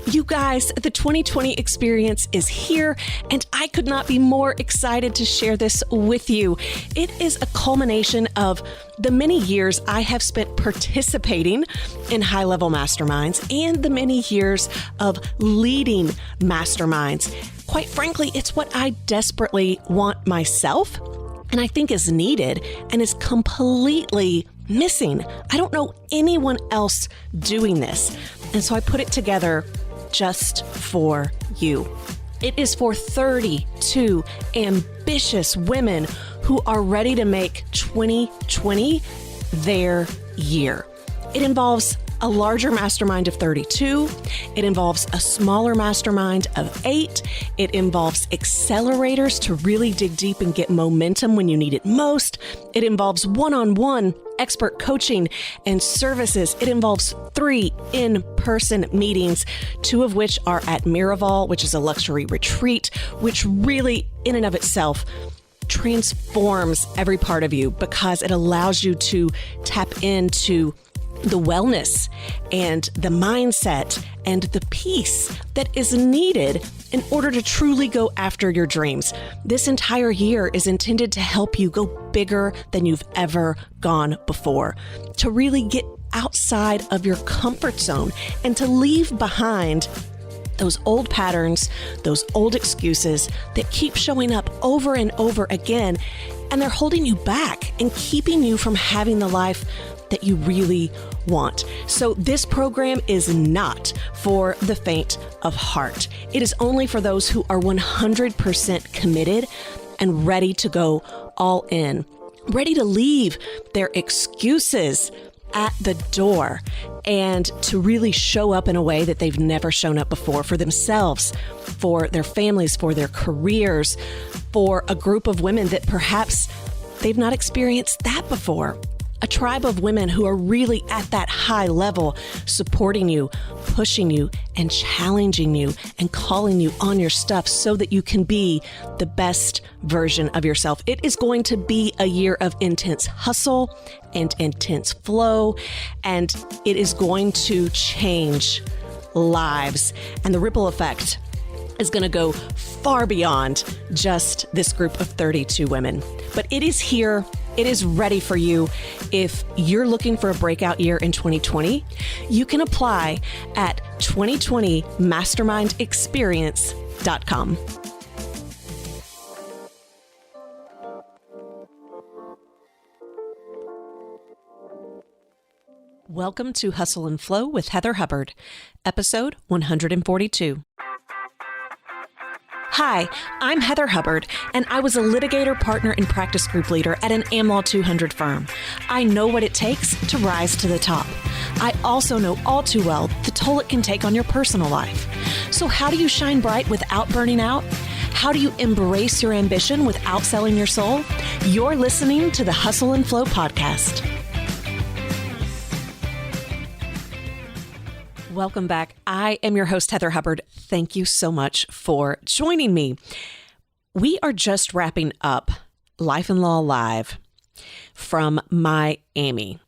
You guys, the 2020 experience is here, and I could not be more excited to share this with you. It is a culmination of the many years I have spent participating in high-level masterminds and the many years of leading masterminds. Quite frankly, it's what I desperately want myself, and I think is needed and is completely missing. I don't know anyone else doing this, and so I put it together just for you. It is for 32 ambitious women who are ready to make 2020 their year. It involves a larger mastermind of 32. It involves a smaller mastermind of 8. It involves accelerators to really dig deep and get momentum when you need it most. It involves one-on-one expert coaching and services. It involves 3 in-person meetings, 2 of which are at Miraval, which is a luxury retreat, which really in and of itself transforms every part of you because it allows you to tap into the wellness and the mindset and the peace that is needed in order to truly go after your dreams. This entire year is intended to help you go bigger than you've ever gone before, to really get outside of your comfort zone and to leave behind those old patterns, those old excuses that keep showing up over and over again, and they're holding you back and keeping you from having the life that you really want. So this program is not for the faint of heart. It is only for those who are 100% committed and ready to go all in, ready to leave their excuses at the door and to really show up in a way that they've never shown up before for themselves, for their families, for their careers, for a group of women that perhaps they've not experienced that before. A tribe of women who are really at that high level, supporting you, pushing you, and challenging you, and calling you on your stuff so that you can be the best version of yourself. It is going to be a year of intense hustle and intense flow, and it is going to change lives. And the ripple effect is going to go far beyond just this group of 32 women. But it is here. It is ready for you. If you're looking for a breakout year in 2020, you can apply at 2020mastermindexperience.com. Welcome to Hustle and Flow with Heather Hubbard, episode 142. Hi, I'm Heather Hubbard, and I was a litigator, partner, and practice group leader at an AmLaw 200 firm. I know what it takes to rise to the top. I also know all too well the toll it can take on your personal life. So how do you shine bright without burning out? How do you embrace your ambition without selling your soul? You're listening to the Hustle and Flow podcast. Welcome back. I am your host, Heather Hubbard. Thank you so much for joining me. We are just wrapping up Life and Law Live from Miami,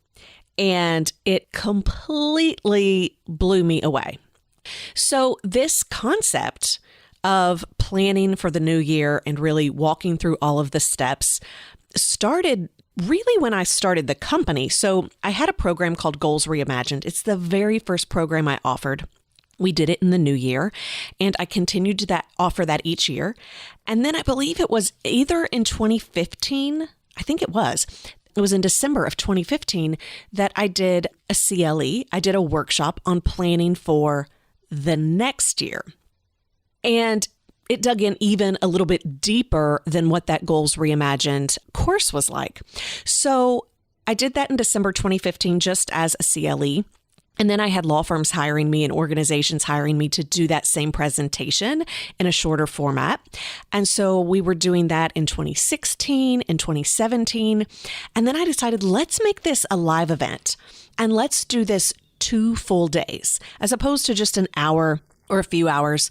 and it completely blew me away. So this concept of planning for the new year and really walking through all of the steps started really when I started the company. So I had a program called Goals Reimagined. It's the very first program I offered. We did it in the new year, and I continued to offer that each year. And then I believe it was either in 2015, I think it was in December of 2015 that I did a CLE. I did a workshop on planning for the next year. And it dug in even a little bit deeper than what that Goals Reimagined course was like. So I did that in December 2015 just as a CLE. And then I had law firms hiring me and organizations hiring me to do that same presentation in a shorter format. And so we were doing that in 2016 and 2017. And then I decided, let's make this a live event and let's do this 2 full days as opposed to just an hour or a few hours.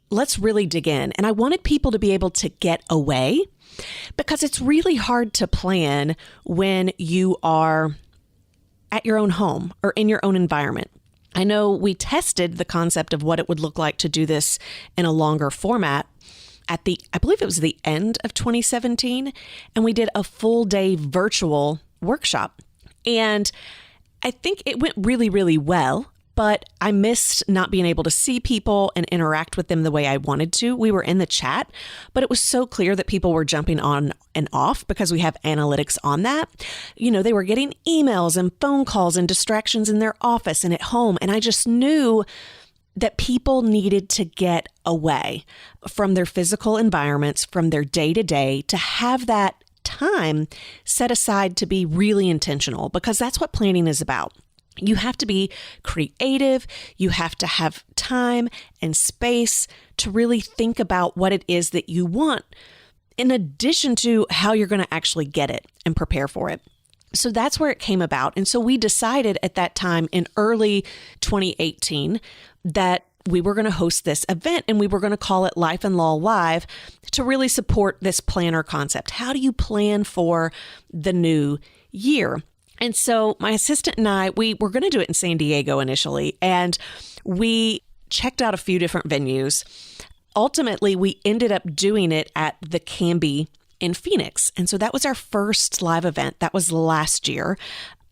Let's really dig in. And I wanted people to be able to get away because it's really hard to plan when you are at your own home or in your own environment. I know we tested the concept of what it would look like to do this in a longer format I believe it was the end of 2017, and we did a full day virtual workshop. And I think it went really, really well, but I missed not being able to see people and interact with them the way I wanted to. We were in the chat, but it was so clear that people were jumping on and off because we have analytics on that. They were getting emails and phone calls and distractions in their office and at home. And I just knew that people needed to get away from their physical environments, from their day-to-day, to have that time set aside to be really intentional, because that's what planning is about. You have to be creative. You have to have time and space to really think about what it is that you want, in addition to how you're going to actually get it and prepare for it. So that's where it came about. And so we decided at that time in early 2018 that we were going to host this event, and we were going to call it Life and Law Live to really support this planner concept. How do you plan for the new year? And so my assistant and I, we were going to do it in San Diego initially, and we checked out a few different venues. Ultimately, we ended up doing it at the Canby in Phoenix. And so that was our first live event. That was last year,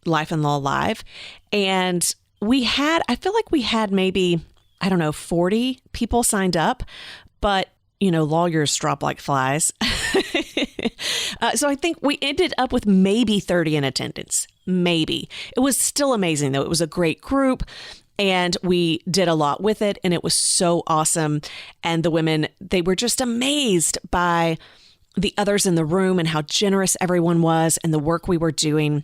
Life and Law Live. And I feel like we had maybe, 40 people signed up, but lawyers drop like flies. So I think we ended up with maybe 30 in attendance, maybe. It was still amazing though. It was a great group. And we did a lot with it, and it was so awesome. And the women, they were just amazed by the others in the room and how generous everyone was and the work we were doing.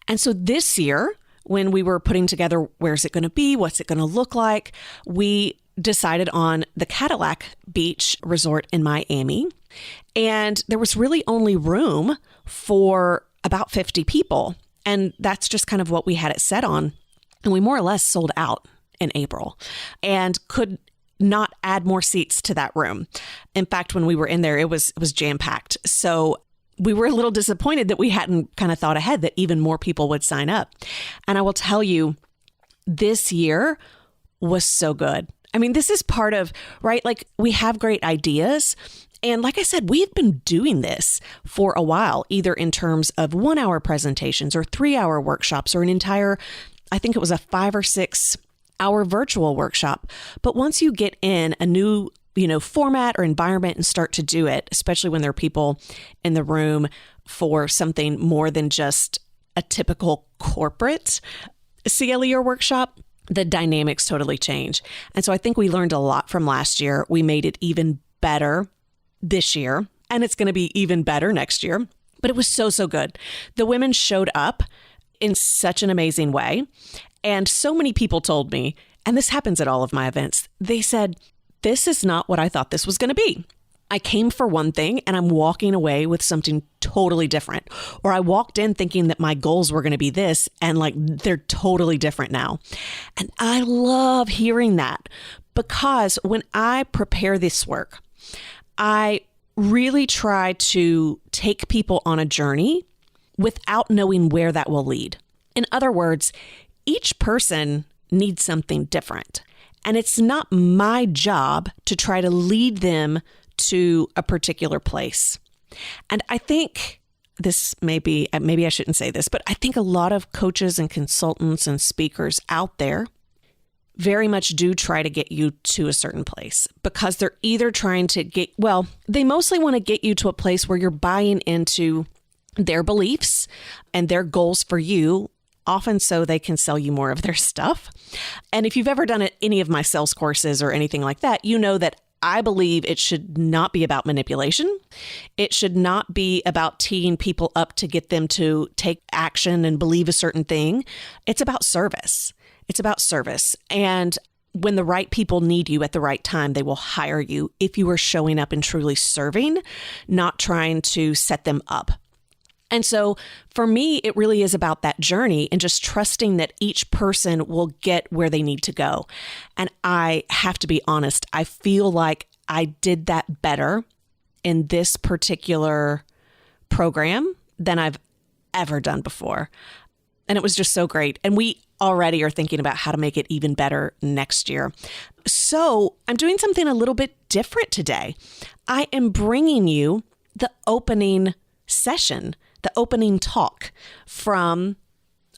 And so this year, when we were putting together where's it going to be, what's it going to look like, we decided on the Cadillac Beach Resort in Miami. And there was really only room for about 50 people. And that's just kind of what we had it set on. And we more or less sold out in April and could not add more seats to that room. In fact, when we were in there, it was jam-packed. So we were a little disappointed that we hadn't kind of thought ahead that even more people would sign up. And I will tell you, this year was so good. I mean, this is part of, right? Like, we have great ideas. And like I said, we've been doing this for a while, either in terms of 1-hour presentations or 3-hour workshops or an entire, I think it was a 5 or 6 hour virtual workshop. But once you get in a new, format or environment and start to do it, especially when there are people in the room for something more than just a typical corporate CLE or workshop, the dynamics totally change. And so I think we learned a lot from last year. We made it even better this year, and it's going to be even better next year. But it was so, so good. The women showed up in such an amazing way. And so many people told me, and this happens at all of my events, they said, this is not what I thought this was going to be. I came for one thing and I'm walking away with something totally different. Or I walked in thinking that my goals were going to be this, and like they're totally different now. And I love hearing that, because when I prepare this work, I really try to take people on a journey without knowing where that will lead. In other words, each person needs something different. And it's not my job to try to lead them to a particular place. And I think this maybe I shouldn't say this, but I think a lot of coaches and consultants and speakers out there very much do try to get you to a certain place, because they're either trying to they mostly want to get you to a place where you're buying into their beliefs and their goals for you, often so they can sell you more of their stuff. And if you've ever done any of my sales courses or anything like that, you know that I believe it should not be about manipulation. It should not be about teeing people up to get them to take action and believe a certain thing. It's about service. It's about service. And when the right people need you at the right time, they will hire you if you are showing up and truly serving, not trying to set them up. And so for me, it really is about that journey and just trusting that each person will get where they need to go. And I have to be honest, I feel like I did that better in this particular program than I've ever done before. And it was just so great. And we already are thinking about how to make it even better next year. So I'm doing something a little bit different today. I am bringing you the opening session, the opening talk from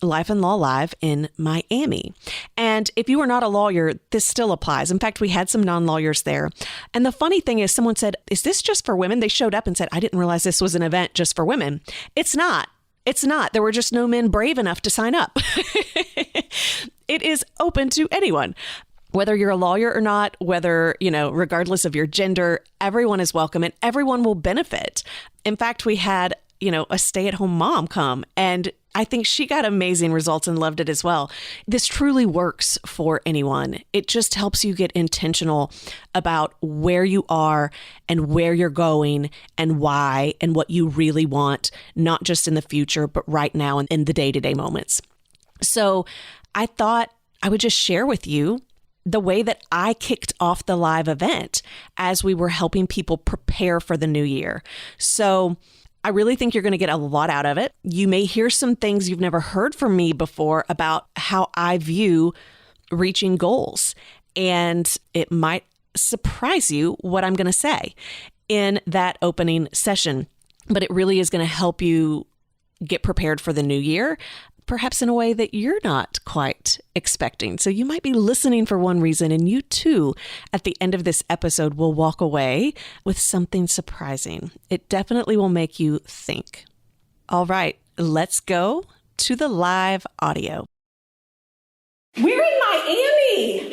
Life and Law Live in Miami. And if you are not a lawyer, this still applies. In fact, we had some non-lawyers there. And the funny thing is, someone said, is this just for women? They showed up and said, I didn't realize this was an event just for women. It's not. It's not. There were just no men brave enough to sign up. It is open to anyone. Whether you're a lawyer or not, whether, regardless of your gender, everyone is welcome and everyone will benefit. In fact, we had, a stay-at-home mom come, and I think she got amazing results and loved it as well. This truly works for anyone. It just helps you get intentional about where you are and where you're going and why and what you really want, not just in the future, but right now and in the day-to-day moments. So I thought I would just share with you the way that I kicked off the live event as we were helping people prepare for the new year. So I really think you're going to get a lot out of it. You may hear some things you've never heard from me before about how I view reaching goals. And it might surprise you what I'm going to say in that opening session. But it really is going to help you get prepared for the new year, perhaps in a way that you're not quite expecting. So you might be listening for one reason, and you too, at the end of this episode, will walk away with something surprising. It definitely will make you think. All right, let's go to the live audio. We're in Miami.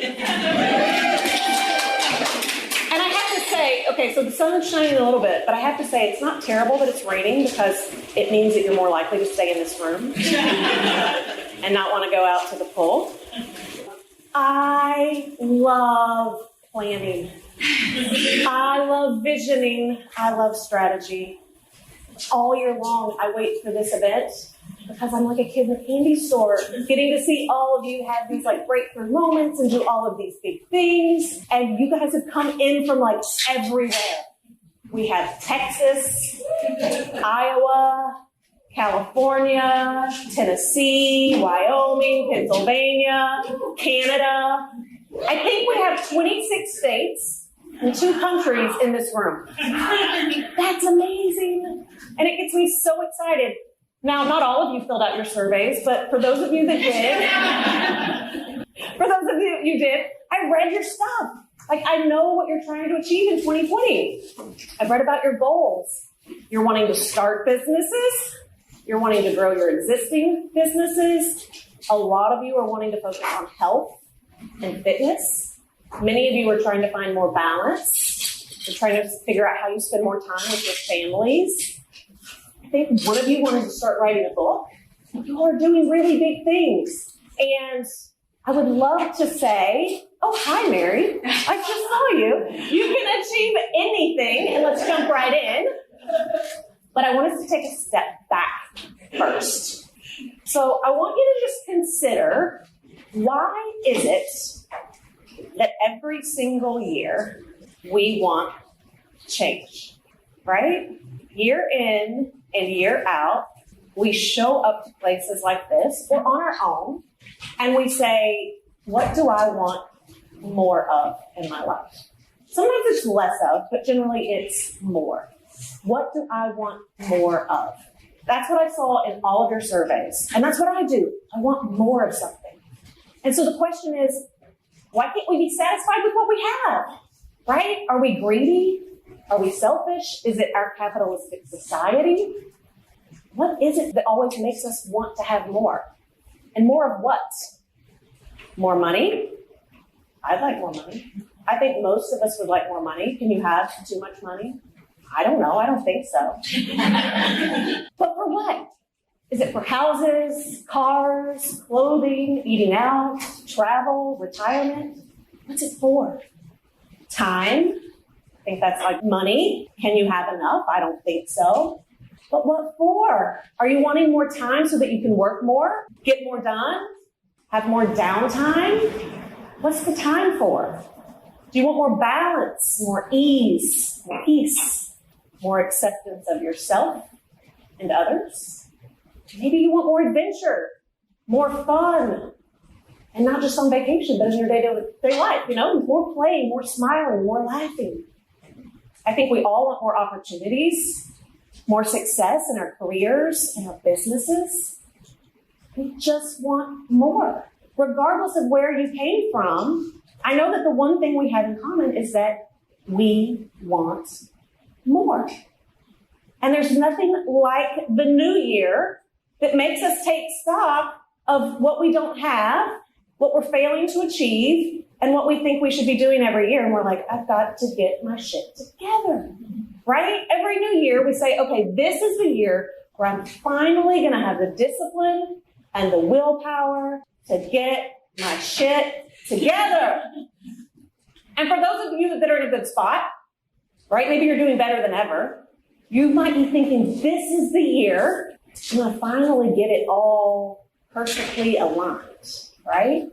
And I have to say, okay, so the sun is shining a little bit, but I have to say it's not terrible that it's raining because it means that you're more likely to stay in this room and not want to go out to the pool. I love planning. I love visioning. I love strategy. All year long, I wait for this event because I'm like a kid in a candy store, getting to see all of you have these like breakthrough moments and do all of these big things. And you guys have come in from like everywhere. We have Texas, Iowa, California, Tennessee, Wyoming, Pennsylvania, Canada. I think we have 26 states and 2 countries in this room. That's amazing. And it gets me so excited. Now, not all of you filled out your surveys, but for those of you that did, I read your stuff. Like, I know what you're trying to achieve in 2020. I've read about your goals. You're wanting to start businesses. You're wanting to grow your existing businesses. A lot of you are wanting to focus on health and fitness. Many of you are trying to find more balance. You're trying to figure out how you spend more time with your families. I think one of you wanted to start writing a book. You are doing really big things. And I would love to say, oh, hi, Mary. I just saw you. You can achieve anything, and let's jump right in. But I want us to take a step back first. So I want you to just consider, why is it that every single year we want change, right? Year in and year out, we show up to places like this or on our own, and we say, what do I want more of in my life? Sometimes it's less of, but generally it's more. What do I want more of? That's what I saw in all of your surveys. And that's what I do. I want more of something. And so the question is, why can't we be satisfied with what we have? Right? Are we greedy? Are we selfish? Is it our capitalistic society? What is it that always makes us want to have more? And more of what? More money? I'd like more money. I think most of us would like more money. Can you have too much money? I don't know. I don't think so. But for what? Is it for houses, cars, clothing, eating out, travel, retirement? What's it for? Time? I think that's like money. Can you have enough? I don't think so. But what for? Are you wanting more time so that you can work more, get more done, have more downtime? What's the time for? Do you want more balance, more ease, more peace, more acceptance of yourself and others? Maybe you want more adventure, more fun, And not just on vacation, but in your day-to-day life, more play, more smiling, more laughing. I think we all want more opportunities, more success in our careers, in our businesses. We just want more. Regardless of where you came from, I know that the one thing we have in common is that we want more. And there's nothing like the new year that makes us take stock of what we don't have, what we're failing to achieve, and what we think we should be doing every year. And we're like, I've got to get my shit together, right? Every new year we say, okay, this is the year where I'm finally going to have the discipline and the willpower to get my shit together. And for those of you that are in a good spot, right, maybe you're doing better than ever, you might be thinking, this is the year I'm going to finally get it all perfectly aligned, right?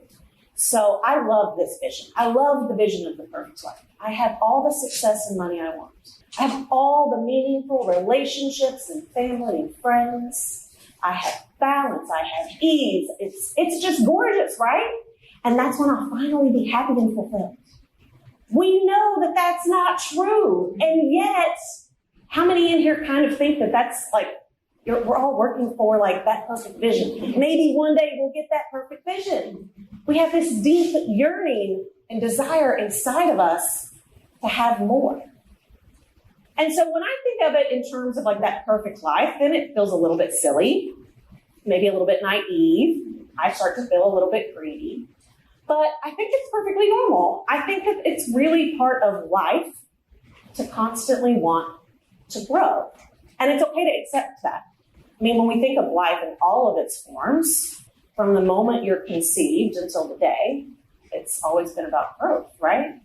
So I love this vision. I love the vision of the perfect life. I have all the success and money I want. I have all the meaningful relationships and family and friends. I have balance. I have ease. It's just gorgeous, right? And that's when I'll finally be happy and fulfilled. We know that that's not true. And yet, how many in here kind of think that that's like, we're all working for like that perfect vision. Maybe one day we'll get that perfect vision. We have this deep yearning and desire inside of us to have more. And so when I think of it in terms of like that perfect life, then it feels a little bit silly, maybe a little bit naive. I start to feel a little bit greedy. But I think it's perfectly normal. I think that it's really part of life to constantly want to grow. And it's okay to accept that. I mean, when we think of life in all of its forms, from the moment you're conceived until the day, it's always been about growth, right?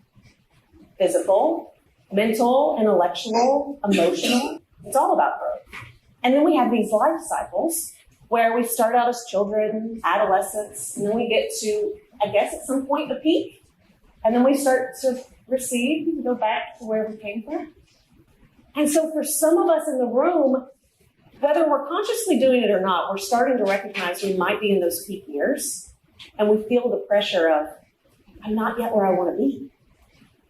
Physical, mental, intellectual, emotional. It's all about growth. And then we have these life cycles where we start out as children, adolescents, and then we get to, I guess at some point, the peak. And then we start to recede and go back to where we came from. And so for some of us in the room, whether we're consciously doing it or not, we're starting to recognize we might be in those peak years. And we feel the pressure of, I'm not yet where I want to be.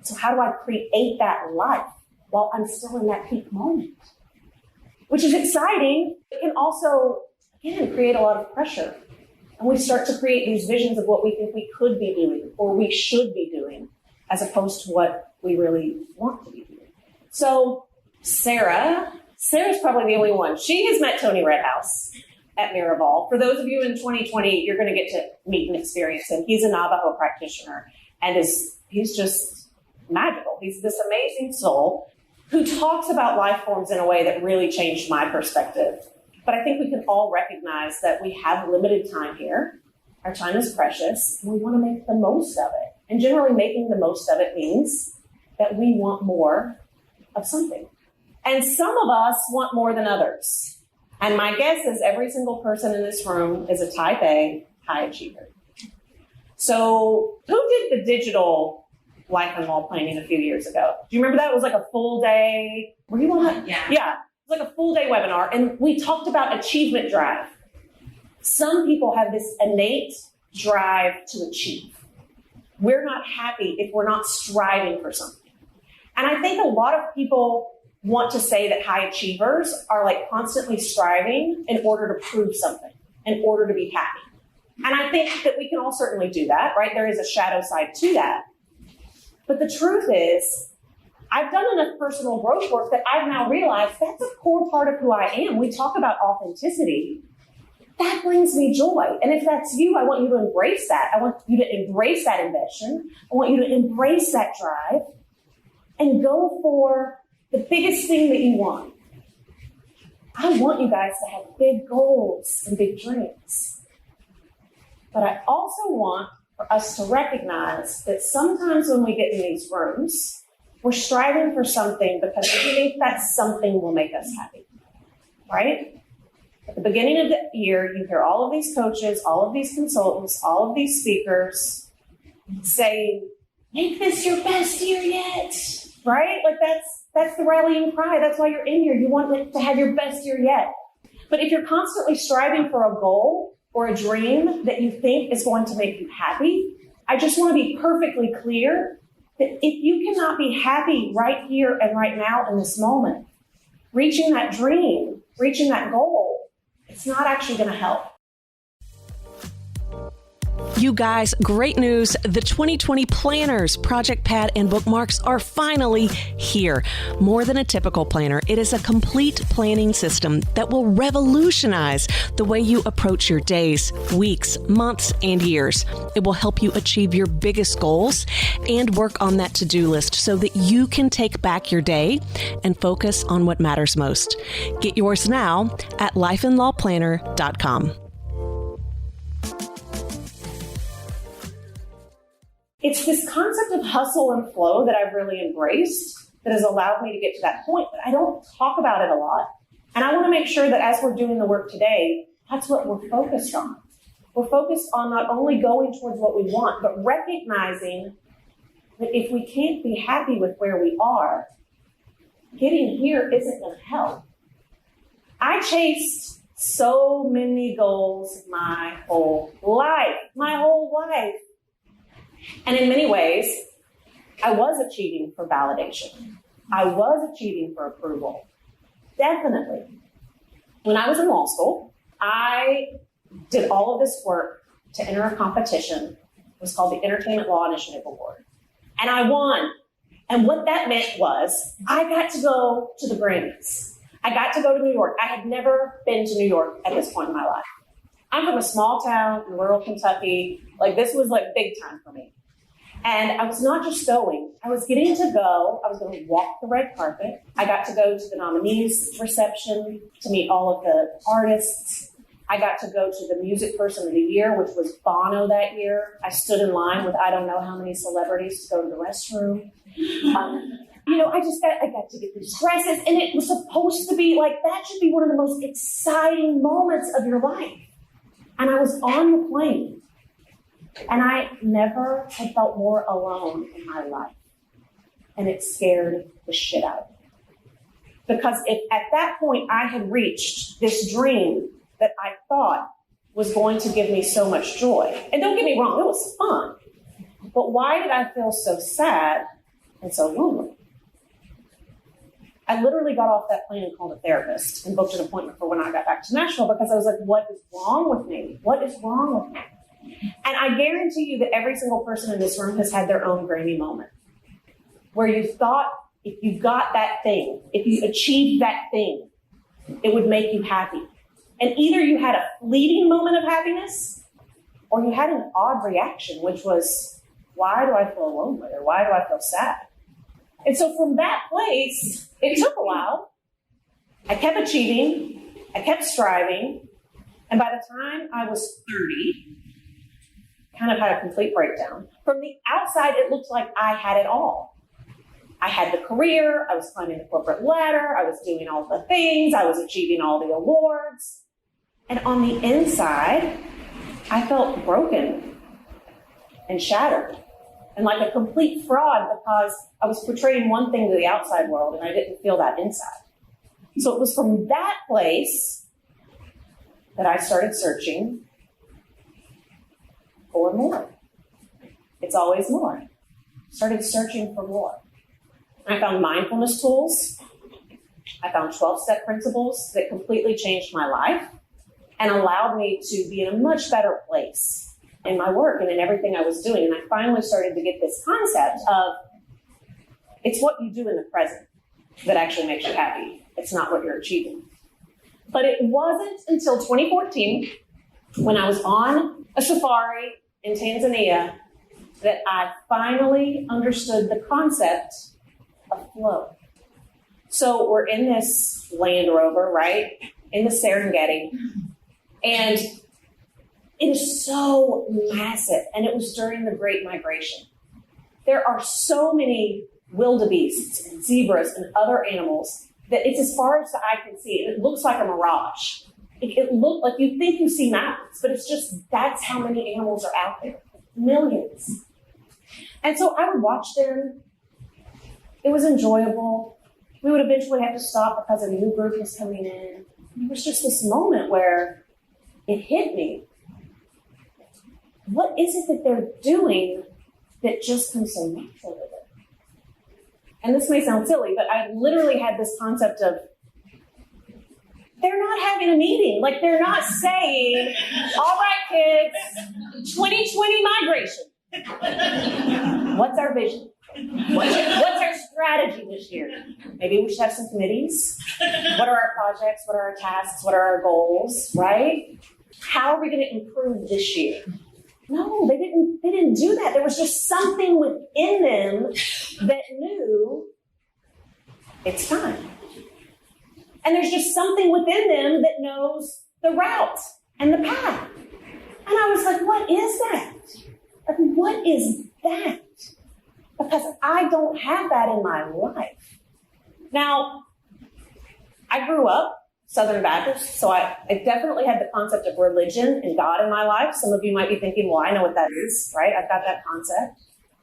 So how do I create that life while I'm still in that peak moment? Which is exciting. It can also, again, create a lot of pressure. And we start to create these visions of what we think we could be doing or we should be doing as opposed to what we really want to be doing. So Sarah's probably the only one. She has met Tony Redhouse at Miraval. For those of you in 2020, you're going to get to meet and experience him. He's a Navajo practitioner and he's just magical. He's this amazing soul who talks about life forms in a way that really changed my perspective. But I think we can all recognize that we have limited time here. Our time is precious, and we want to make the most of it. And generally making the most of it means that we want more of something. And some of us want more than others. And my guess is every single person in this room is a type A high achiever. So who did the digital life and wall planning a few years ago? Do you remember that? It was like a full day. Were you on that? Yeah. Yeah. It was like a full day webinar. And we talked about achievement drive. Some people have this innate drive to achieve. We're not happy if we're not striving for something. And I think a lot of people want to say that high achievers are like constantly striving in order to prove something, in order to be happy. And I think that we can all certainly do that, right? There is a shadow side to that. But the truth is, I've done enough personal growth work that I've now realized that's a core part of who I am. We talk about authenticity. That brings me joy. And if that's you, I want you to embrace that. I want you to embrace that ambition. I want you to embrace that drive and go for the biggest thing that you want. I want you guys to have big goals and big dreams. But I also want for us to recognize that sometimes when we get in these rooms, we're striving for something because we think that something will make us happy, right? At the beginning of the year, you hear all of these coaches, all of these consultants, all of these speakers saying, make this your best year yet, right? Like that's the rallying cry. That's why you're in here. You want to have your best year yet. But if you're constantly striving for a goal or a dream that you think is going to make you happy, I just want to be perfectly clear that if you cannot be happy right here and right now in this moment, reaching that dream, reaching that goal, it's not actually going to help. You guys, great news. The 2020 planners, project pad, and bookmarks are finally here. More than a typical planner, it is a complete planning system that will revolutionize the way you approach your days, weeks, months, and years. It will help you achieve your biggest goals and work on that to-do list so that you can take back your day and focus on what matters most. Get yours now at lifeandlawplanner.com. It's this concept of hustle and flow that I've really embraced that has allowed me to get to that point, but I don't talk about it a lot. And I want to make sure that as we're doing the work today, that's what we're focused on. We're focused on not only going towards what we want, but recognizing that if we can't be happy with where we are, getting here isn't going to help. I chased so many goals my whole life. And in many ways, I was achieving for validation. I was achieving for approval. Definitely. When I was in law school, I did all of this work to enter a competition. It was called the Entertainment Law Initiative Award. And I won. And what that meant was I got to go to the Grammys. I got to go to New York. I had never been to New York at this point in my life. I'm from a small town in rural Kentucky. This was big time for me. And I was not just going, I was getting to go, I was going to walk the red carpet. I got to go to the nominees reception to meet all of the artists. I got to go to the Music Person of the Year, which was Bono that year. I stood in line with I don't know how many celebrities to go to the restroom. I got to get these dresses, and it was supposed to be that should be one of the most exciting moments of your life. And I was on the plane. And I never had felt more alone in my life. And it scared the shit out of me. Because if at that point I had reached this dream that I thought was going to give me so much joy, and don't get me wrong, it was fun. But why did I feel so sad and so lonely? I literally got off that plane and called a therapist and booked an appointment for when I got back to Nashville because I was like, what is wrong with me? What is wrong with me? And I guarantee you that every single person in this room has had their own Grammy moment where you thought if you got that thing, if you achieved that thing, it would make you happy. And either you had a fleeting moment of happiness or you had an odd reaction, which was, why do I feel lonely or why do I feel sad? And so from that place, it took a while. I kept achieving. I kept striving. And by the time I was 30, kind of had a complete breakdown. From the outside, it looked like I had it all. I had the career, I was climbing the corporate ladder, I was doing all the things, I was achieving all the awards. And on the inside, I felt broken and shattered and like a complete fraud because I was portraying one thing to the outside world and I didn't feel that inside. So it was from that place that I started searching for more. It's always more. Started searching for more. I found mindfulness tools. I found 12-step principles that completely changed my life and allowed me to be in a much better place in my work and in everything I was doing. And I finally started to get this concept of it's what you do in the present that actually makes you happy. It's not what you're achieving. But it wasn't until 2014 when I was on a safari in Tanzania that I finally understood the concept of flow. So we're in this Land Rover, right? In the Serengeti. And it is so massive. And it was during the Great Migration. There are so many wildebeests and zebras and other animals that it's as far as the eye can see. It looks like a mirage. It looked like you think you see mountains, but it's just, that's how many animals are out there. Millions. And so I would watch them. It was enjoyable. We would eventually have to stop because a new group was coming in. It was just this moment where it hit me. what is it that they're doing that just comes so natural with it? And this may sound silly, but I literally had this concept of, they're not having a meeting. Like, they're not saying, all right, kids, 2020 migration. What's our vision? What's our strategy this year? Maybe we should have some committees. What are our projects? What are our tasks? What are our goals, right? How are we going to improve this year? No, they didn't do that. There was just something within them that knew it's time. And there's just something within them that knows the route and the path. And I was like, what is that? Like, what is that? Because I don't have that in my life. Now, I grew up Southern Baptist, so I definitely had the concept of religion and God in my life. Some of you might be thinking, well, I know what that is, right? I've got that concept.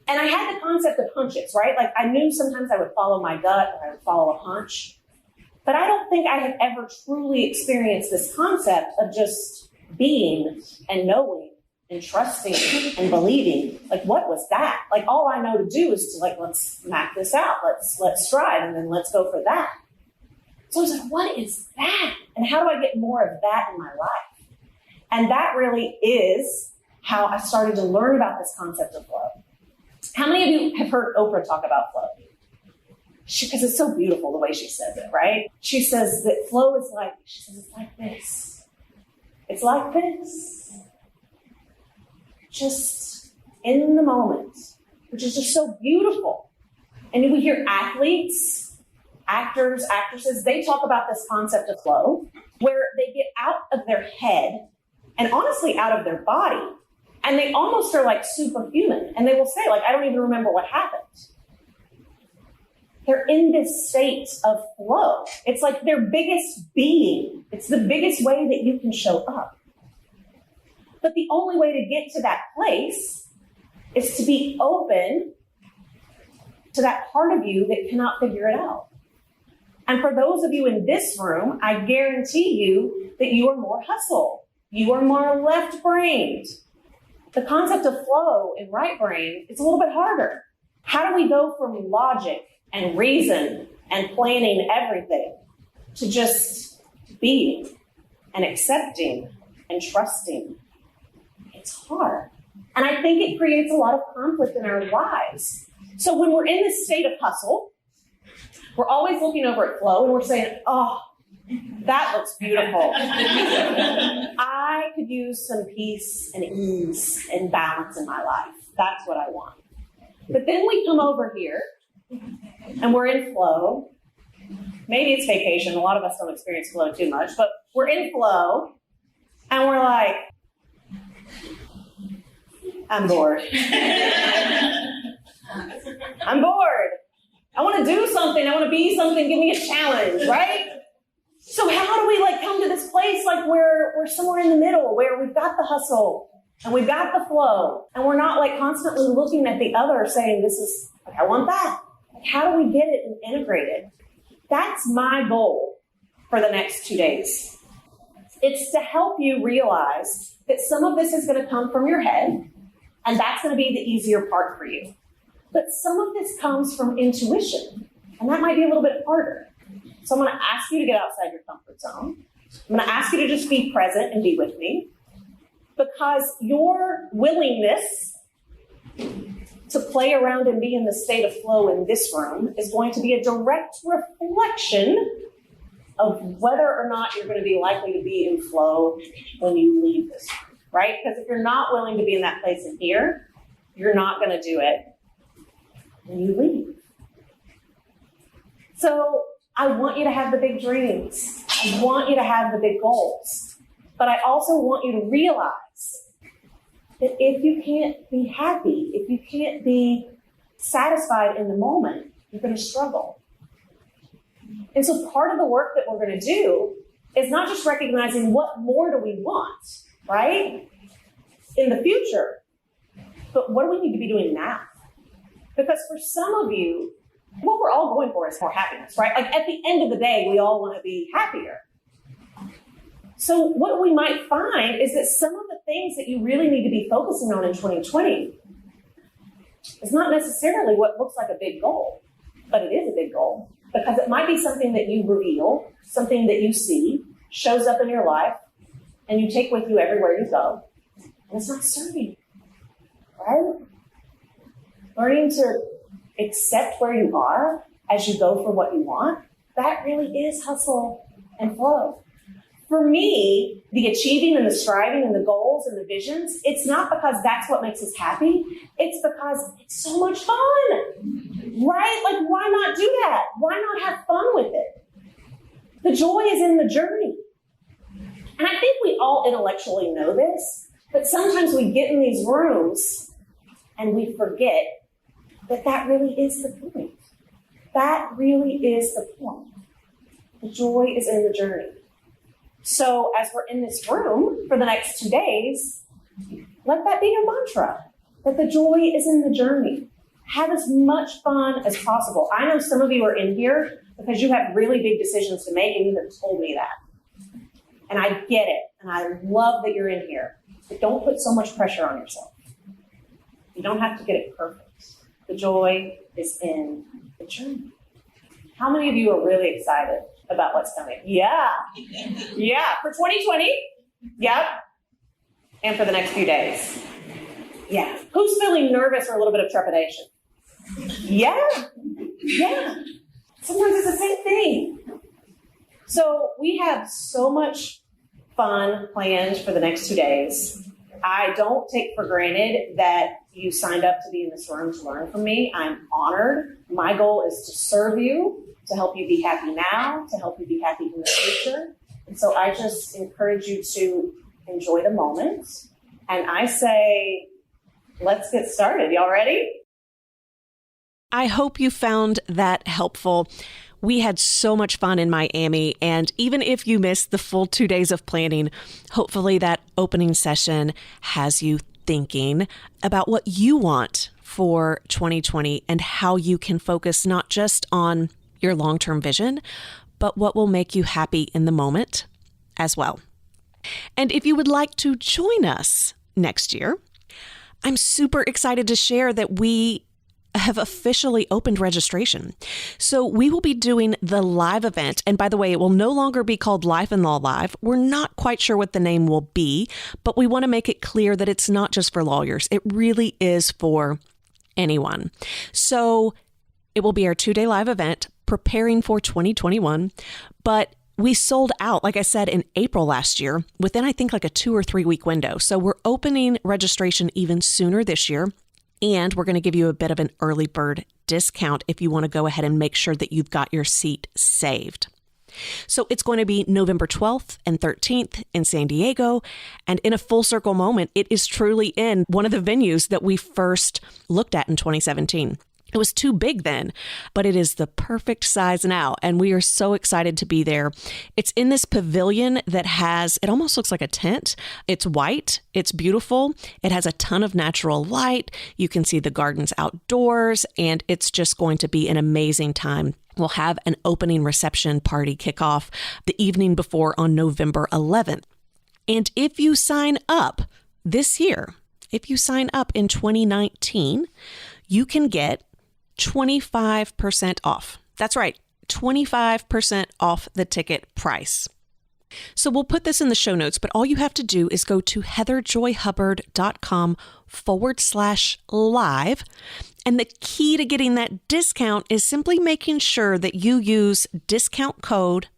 And I had the concept of hunches, right? Like, I knew sometimes I would follow my gut or I would follow a hunch. But I don't think I had ever truly experienced this concept of just being and knowing and trusting and believing. Like, what was that? Like, all I know to do is to, like, let's map this out. Let's strive, and then let's go for that. So I was like, what is that? And how do I get more of that in my life? And that really is how I started to learn about this concept of flow. How many of you have heard Oprah talk about flow? Because it's so beautiful the way she says it, right? She says that flow is like, she says it's like this. It's like this. Just in the moment, which is just so beautiful. And we hear athletes, actors, actresses, they talk about this concept of flow, where they get out of their head and honestly out of their body. And they almost are like superhuman. And they will say, like, I don't even remember what happened. They're in this state of flow. It's like their biggest being. It's the biggest way that you can show up. But the only way to get to that place is to be open to that part of you that cannot figure it out. And for those of you in this room, I guarantee you that you are more hustle. You are more left-brained. The concept of flow in right brain is a little bit harder. How do we go from logic and reason and planning everything to just being and accepting and trusting? It's hard. And I think it creates a lot of conflict in our lives. So when we're in this state of hustle, we're always looking over at flow and we're saying, oh, that looks beautiful. I could use some peace and ease and balance in my life. That's what I want. But then we come over here and we're in flow. Maybe it's vacation. A lot of us don't experience flow too much, but we're in flow and we're like, I'm bored. I'm bored. I want to do something. I want to be something. Give me a challenge, right? So how do we come to this place we're somewhere in the middle where we've got the hustle and we've got the flow and we're not constantly looking at the other saying, this is, I want that. How do we get it and integrate it? That's my goal for the next 2 days. It's to help you realize that some of this is going to come from your head, and that's going to be the easier part for you. But some of this comes from intuition, and that might be a little bit harder. So I'm going to ask you to get outside your comfort zone. I'm going to ask you to just be present and be with me, because your willingness to play around and be in the state of flow in this room is going to be a direct reflection of whether or not you're going to be likely to be in flow when you leave this room, right? Because if you're not willing to be in that place in here, you're not going to do it when you leave. So I want you to have the big dreams. I want you to have the big goals. But I also want you to realize that if you can't be happy, if you can't be satisfied in the moment, you're going to struggle. And so part of the work that we're going to do is not just recognizing what more do we want, right, in the future, but what do we need to be doing now? Because for some of you, what we're all going for is more happiness, right? At the end of the day, we all want to be happier. So what we might find is that some of the things that you really need to be focusing on in 2020 is not necessarily what looks like a big goal, but it is a big goal because it might be something that you reveal, something that you see, shows up in your life, and you take with you everywhere you go, and it's not serving you, right? Learning to accept where you are as you go for what you want, that really is hustle and flow. For me, the achieving and the striving and the goals and the visions, it's not because that's what makes us happy. It's because it's so much fun, right? Like, why not do that? Why not have fun with it? The joy is in the journey. And I think we all intellectually know this, but sometimes we get in these rooms and we forget that that really is the point. That really is the point. The joy is in the journey. So as we're in this room for the next 2 days, let that be your mantra, that the joy is in the journey. Have as much fun as possible. I know some of you are in here because you have really big decisions to make, and you have told me that. And I get it, and I love that you're in here. But don't put so much pressure on yourself. You don't have to get it perfect. The joy is in the journey. How many of you are really excited about what's coming? Yeah. For 2020. Yep. And for the next few days. Yeah. Who's feeling nervous or a little bit of trepidation? Yeah. Sometimes it's the same thing. So we have so much fun planned for the next 2 days. I don't take for granted that you signed up to be in this room to learn from me. I'm honored. My goal is to serve you, to help you be happy now, to help you be happy in the future. And so I just encourage you to enjoy the moment. And I say, let's get started. Y'all ready? I hope you found that helpful. We had so much fun in Miami, and even if you missed the full 2 days of planning, hopefully that opening session has you thinking about what you want for 2020 and how you can focus not just on your long-term vision, but what will make you happy in the moment as well. And if you would like to join us next year, I'm super excited to share that we have officially opened registration. So we will be doing the live event. And by the way, it will no longer be called Life and Law Live. We're not quite sure what the name will be, but we want to make it clear that it's not just for lawyers. It really is for anyone. So it will be our 2-day live event preparing for 2021. But we sold out, like I said, in April last year, within I think like a 2 or 3 week window. So we're opening registration even sooner this year. And we're going to give you a bit of an early bird discount if you want to go ahead and make sure that you've got your seat saved. So it's going to be November 12th and 13th in San Diego. And in a full circle moment, it is truly in one of the venues that we first looked at in 2017. It was too big then, but it is the perfect size now, and we are so excited to be there. It's in this pavilion that has, it almost looks like a tent. It's white. It's beautiful. It has a ton of natural light. You can see the gardens outdoors, and it's just going to be an amazing time. We'll have an opening reception party kickoff the evening before on November 11th. And if you sign up this year, if you sign up in 2019, you can get 25% off. That's right, 25% off the ticket price. So we'll put this in the show notes, but all you have to do is go to heatherjoyhubbard.com/live. And the key to getting that discount is simply making sure that you use discount code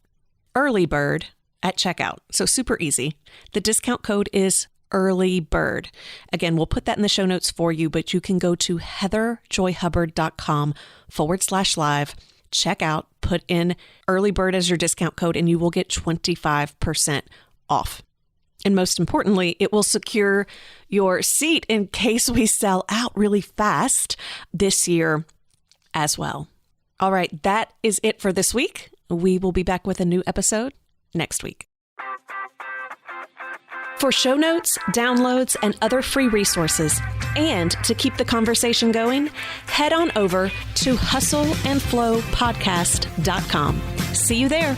EARLYBIRD at checkout. So super easy. The discount code is Early Bird. Again, we'll put that in the show notes for you, but you can go to heatherjoyhubbard.com/live, check out, put in Early Bird as your discount code, and you will get 25% off. And most importantly, it will secure your seat in case we sell out really fast this year as well. All right, that is it for this week. We will be back with a new episode next week. For show notes, downloads, and other free resources, and to keep the conversation going, head on over to hustleandflowpodcast.com. See you there.